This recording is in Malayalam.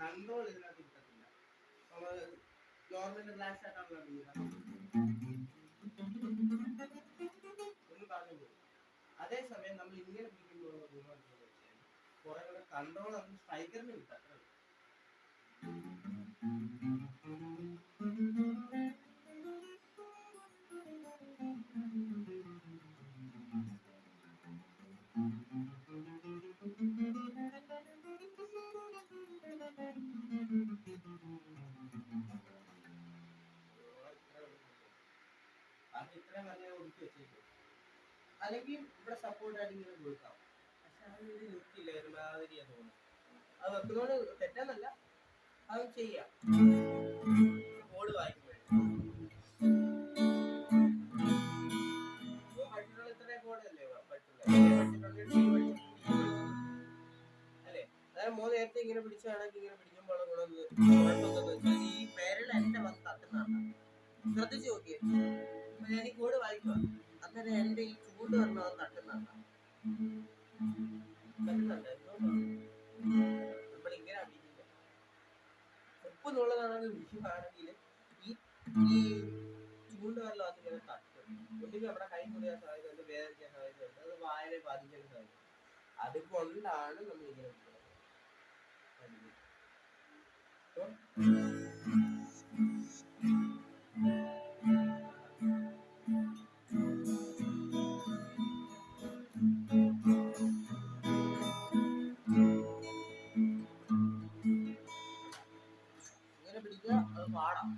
കൺട്രോൾ ഇതിനകത്ത് കിട്ടത്തില്ല. നമ്മൾ നോർമൽ റിലാക്സ് ആയിട്ടാണല്ലോ ഒന്ന് പറഞ്ഞു പോകും. അതേസമയം നമ്മൾ ഇങ്ങനെ പിടിക്കുമ്പോൾ കുറെ കൂടെ കൺട്രോൾ നമുക്ക് സ്ട്രൈക്കറിന് കിട്ടാം. അല്ലെങ്കിൽ ഇവിടെ സപ്പോർട്ടായിട്ട് ഇങ്ങനെ കൊടുക്കാം. പക്ഷെ അതിനൊരു ലുക്കില്ല, ഒരുമാതിരിയാ തോന്നുന്നു. അത് വെക്കുന്നോട് തെറ്റാന്നല്ല, അത് ചെയ്യാം. കോഡ് വായിക്കുമ്പോഴേ പഠിച്ചിട്ടുള്ള ഇത്രയും കോഡല്ലേ അല്ലേ? അതായത് നേരത്തെ ഇങ്ങനെ പിടിച്ചാണെങ്കിൽ ഇങ്ങനെ പിടിക്കുമ്പോൾ ഈ പേരിൽ എന്റെ വന്ന് തട്ടുന്നതാണ്. ശ്രദ്ധിച്ചു നോക്കിയേ, ഞാൻ ഈ കോഡ് വായിക്കുക, അന്നേരം എന്റെ ഈ ചൂട് വന്നത് തട്ടുന്നതാണ്. നമ്മളിങ്ങനെ അടിക്കില്ല. ഉപ്പ് എന്നുള്ളതാണെങ്കിൽ വിഷുവാണെങ്കിൽ ഈ ചൂട് വെള്ളം അതിങ്ങനെ തട്ടും. ഒന്നുകിൽ നമ്മുടെ കൈ മുറിയാൻ സാധ്യതയുണ്ട്, വേദനിക്കാൻ സാധ്യതയുണ്ട്, അത് വായനെ ബാധിക്കാൻ സാധ്യത. അതുകൊണ്ടാണ് നമ്മൾ ഇങ്ങനെ പിടിക്കുക. അത് പാടാം.